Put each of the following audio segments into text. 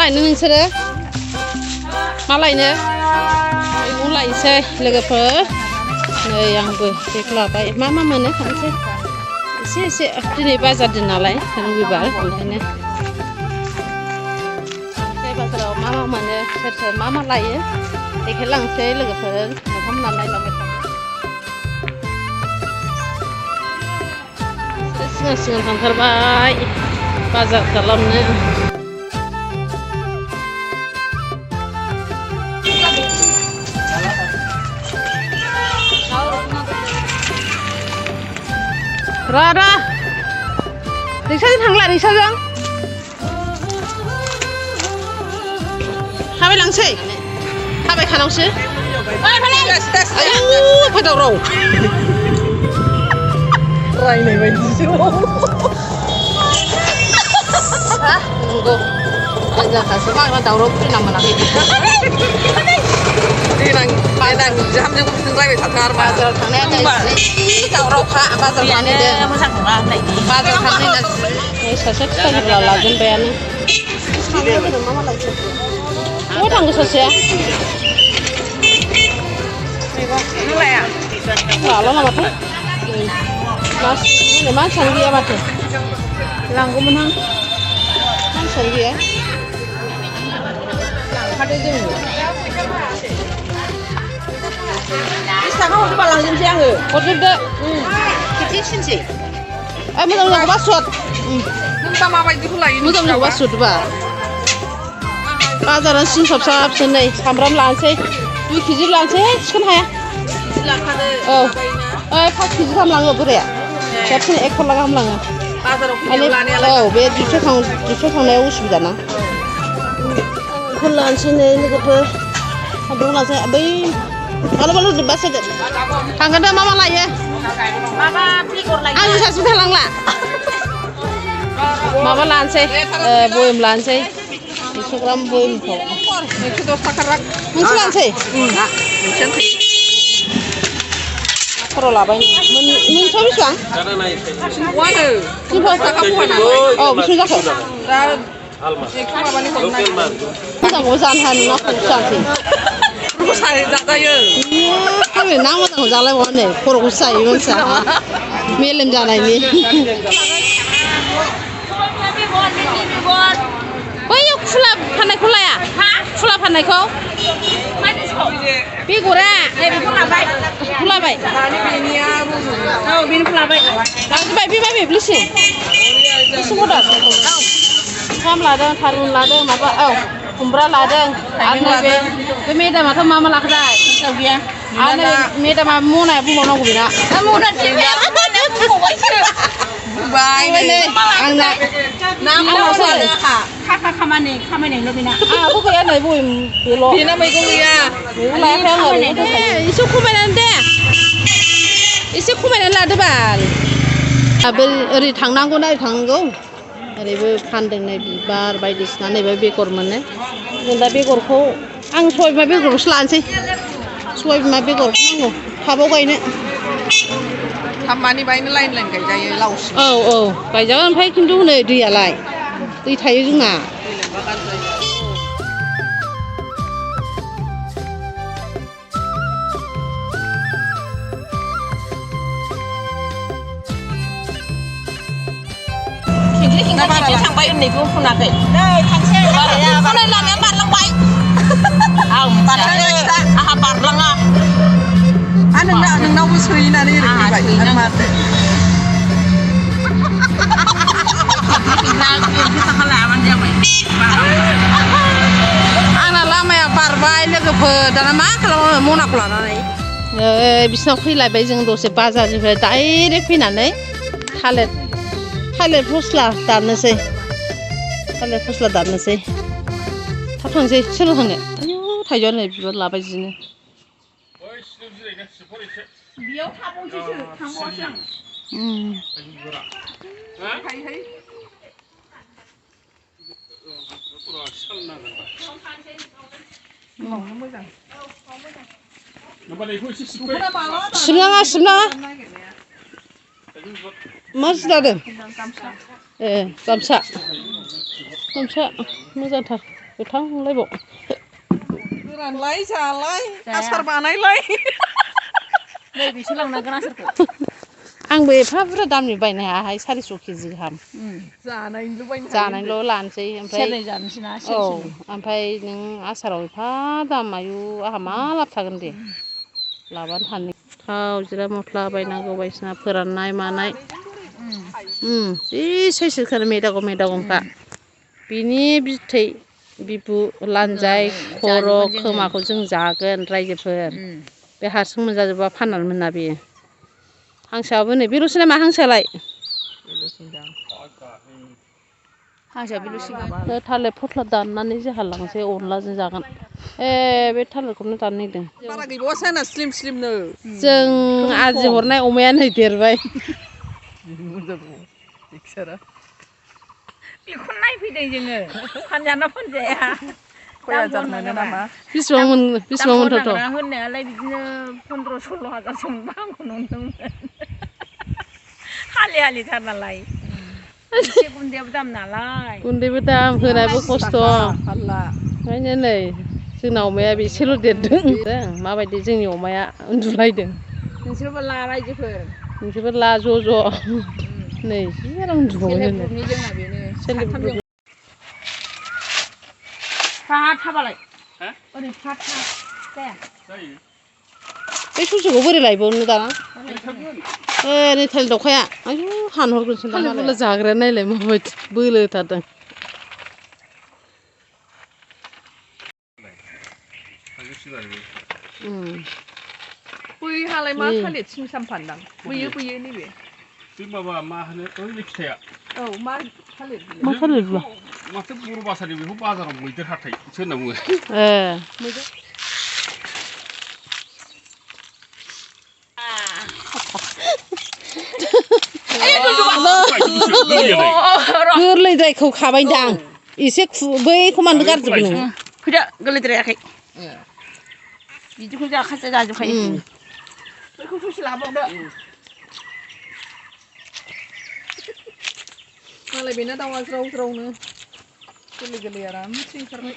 लायनो नोंसोरो मा लायनो मैगं लायनोसै लोगोफोर नै आंबो बेग लाबाय मा मोनो थांसै एसे दिनै बाजार दिन नालाय रबिबार ओंखायनो बाजाराव मा मोनो सोर मा लायो बेखौ लांसै लोगोफोर नोंथांमोना नायलांबाय थादो सिगां थांथारबाय बाजार खालामनो ra रिक्साजों थांला रिक्साजों थाबाय लांसै थाबाय खानावसो फादावराव रायनाय बायदिसो नंगौ जाखासो मा दावराव फैना मोनाखै देनां बिहामजोखौ बिदिनो रायबाय थाथों आरो बाजाराव थांनाया दावरावखा बाजाराव थांनायदों मोजां नङा होननायनि बाजाराव थांनाय सासे फिथाइफोरा लाजेनबायानो मा लायसै बहा थांगो सासेया लाला नामाथाय मानसियानो गैया माथो लांगौमोनहां मानसियानो गैया लांखादो जोङो 20 थाखा हरदोबा लांजोबसै आङो हरजोबदो खेबसे थिनसै मोजां मोजांखौबा सुद नों माबायदिखौ लायो मोजां मोजांखौबा सुदबा बाजाराव सिनसाब साबसो नै सामब्राम लानोसै 2 केजि लानोसै थिखोनो हाया औ 5 केजि गाहाम लाङो बोराया खेबसेनो 1 फारला गाहाम लाङो बाजाराव औ बे दुब्लियाव थांनायाव उसुबिदा ना बेखौ लानोसै नै लोगोफोर सामब्राम लानोसै बै बालु जोब्बासो थांगोन दा मा लायो आं सासे थालांला माबा लानोसै बयम लानोसै 100 ग्राम बयमखौ 110 थाखा रां मोनसे लानोसै खर' लाबाय मोनसेयाव बेसेबां औ बेसेबां जाखो मोजांखौ जानो हाया नोंना खर'सो जानोसै ना मोजांखौ जालायबावा नै खर'खौसो जायो मानसिया मेलेम जानायनि बैयाव खुला फाननायखौ लाया खुला फाननायखौ बेगरा फुलाबाय लांजोबबाय बे माबे बेसे हरदों ओंखाम लादों थारुन लादों माबा खुमब्रा लादों आरो नैबे बे मेदामाथ' मा लाखोथाय गैया आरो नै मेदामा मनाया बुंबावनांगौ बेना खामायनायल' बेना आंहाबो गैया नै बयम बेना मैगं गैया मैगं लायाखै आङो एसे खमायनानै दे एसे खमायनानै लादो बाल ओरै थांनांगौ ना ओरै थांनांगौ ओरैबो फानदों नै बिबार बायदिसिना नैबे बेगर मोनो जों दा बेगरखौ आं सबायबिमा बेगरखौसो लानोसै सबायबिमा बेगरखौ नांगौ टाबाव गायनो टाब मानि बायनो लाइन गायजायो लावसि औ गायजागोन ओमफ्राय खिन्थु नै दैयालाय दै थायो जोंना थांबाय उन्दैखौ फुनाखै नै थांसै लामाया बारलांबाय आं आंहा बारलाङा नोंनावबो सोहैनानै ओरै फैबाय माथो आंना लामाया बारबाय लोगोफोर दाना मा खालामो मनाखौ लानानै बिसिनाव फैलायबाय जों दसे बाजारनिफ्राय डाइरेक्ट फैनानै थालिर फस्ला दाननोसै थाब थांसै सोरनो थांनो आयौ थाइजौआ नै बिबार लाबाय जिनो बेयाव थाबावनोसैसो थांबावासै सिबनाङा मा जि दादों गामसा मोजांथार गोथांलाय बाव गोरानलाय जालाय आसार बानायलाय नै बिसोर लांनांगोन आसारखौ आंबो एफा बुरजा दामनि बायनो हायाहाय 400 केजि गाहाम जानायनिल' बायनो जानायल' लानोसै ओमफ्राय सेरनै जानोसै ना औ ओमफ्राय नों आसाराव एफा दाम आयु आंहा मा लाब थागोन दे लाबानो थानो थाव जिरा मस्ला बायनांगौ बायदिसिना फोराननाय मानाय जि सैसोखोनो मेदागमखा बिनि बिथै बिबु लानजाय खर' खोमाखौ जों जागोन रायजोफोर बे हारसिं मोनजाजोबा फाननानै मोना बेयो हांसोआबो नै बेल'सो नामा हांसोआलाय हांसोआ बेल'सिगोन थालिर फस्ला दाननानै जोंहा लांसै अनलाजों जागोन बे थालिरखौनो दाननो नागिरदों बारा गैबावासो आंना स्लिम स्लिमनो जों आजि हरनाय अमाया नै देरबाय बेखौ नायफैदों जोङो फानजाना फानजाया बेसेबां मोनथावथाव होननायालाय बिदिनो 15-16 हाजारसो मोनबा आंखौ नंदोंमोन हालि हालिथार नालाय एसे गुन्दैयाबो दाम नालाय गुन्दैबो दाम होनायाबो खस्थ' ओंखायनो नै जोंना अमाया एसेल' देरदों माबायदि जोंनि अमाया उन्दुलायदों नोंसोरबो ला रायजोफोर नोंसोरबो ला ज' नै जि आराम उन्दुबावो जोंना बेनो साथामजों फ्राद थाबालाय ओरै फ्राद था जाया बे ससेखौ बोरै लायबावनो दाना नै थालिर दावखाया आयु हानहरगोनसो थालिर बोलो जाग्राया नायलाय माबायदि बोलोथारदों बैहालाय मा थालिर थिं सामफानदां बैयो नैबे बे माबा मा होनो ओइ फिथाइया औ मा थालिर मा थालिर बिलाय माथो बर' भाषानि बेखौ बाजाराव मैदेर हाथाइसो होनना बुङो मैदेर गोरलैद्रायखौ खाबायदां एसे बै कमान्ड गारजोबो नों फैदा गोरलैद्रायाखै बिदिखौ जाजोबखायो बैखौ ससे लाबावदो मालाय बेना दाउआ ज्राव ज्रावनो गोरलै आरामसे ओंखारबाय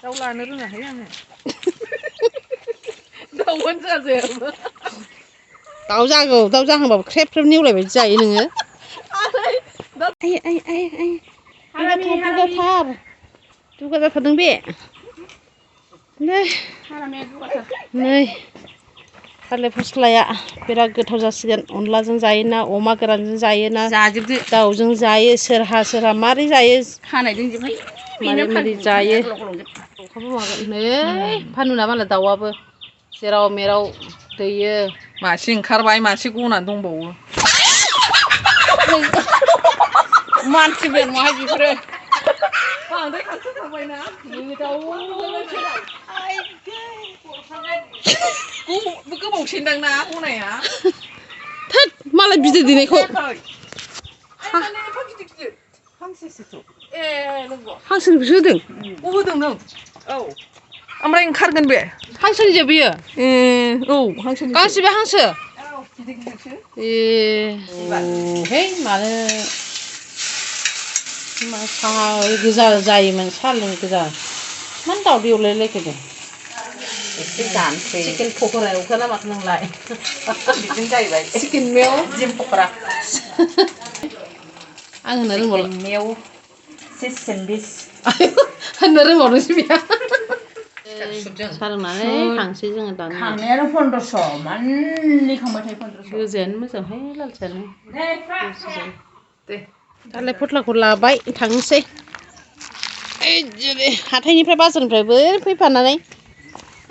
दाउ लानो रोङाहाय आङो दाउआनो जाजायाबो दाउ जाहांबाबो ख्रेब ख्रेब नेवलाय बायदि जायो नोङो दुगा जाथारदों बे नै थालिर फस्लाया बिराद गोथाव जासिगोन अनलाजों जायोना अमा गोरानजों जायोना जाजोबदो दाउजों जायो सोरहा मारै जायो हानाय दोंजोबहाय मारै जायो अखाबो मागोन नै फानुना मालाय दाउआबो जेराव मेराव दैयो मासे ओंखारबाय मासे गनानै दंबावो मानसिबो नङाहाय बेफोरो बांद्राय खारखोखाबायना गोबावसैदां ना गनाया थोद मालाय बिदै दैनायखौ हांसोनिखौसो होदों होदों नों औ ओमफ्राय ओंखारगोन बे हांसोनि जे बियो औ हांसोनि गासिबो हांसो है मानो साहा गोजा जायोमोन साहा लों गोजा मानो दाउदै एवलायलायखो एसे जानोसै चिकेन पक'रा एवखोना माखो नोंलाय बिदिनो जाहैबाय चिकेन मेव जिम पक'रा आं होननो रोंबावला मेव सेन्डविच होननो रोंबावदोंसो बिहा सारोंनानै थांसै जोङो दानो खांनायानो 1500 मानलि खांबाय थायो 1500 गोजायानो मोजांहाय लालसायानो दे दालाय फस्लाखौ लाबाय थांसै हाथायनिफ्राय बाजारनिफ्रायबो फैफानानै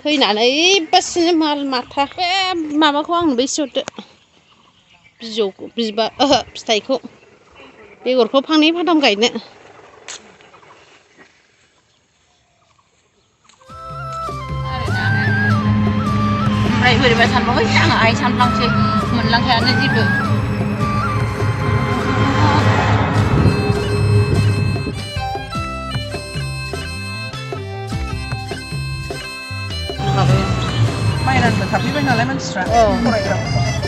फैनानै बासिनो माल माथा बे माबाखौ आंनो एसे हरदो बिजौखौ फिथाइखौ बेगरखौ फांनै फांथाम गायनो ओमफ्राय बोरैबा सानबावबाय आं आइ सानफ्लांसै मोनलांखायानो जेबो माइरानबो थाफैबाय नालाय मानसिफ्रा फरायग्राफोर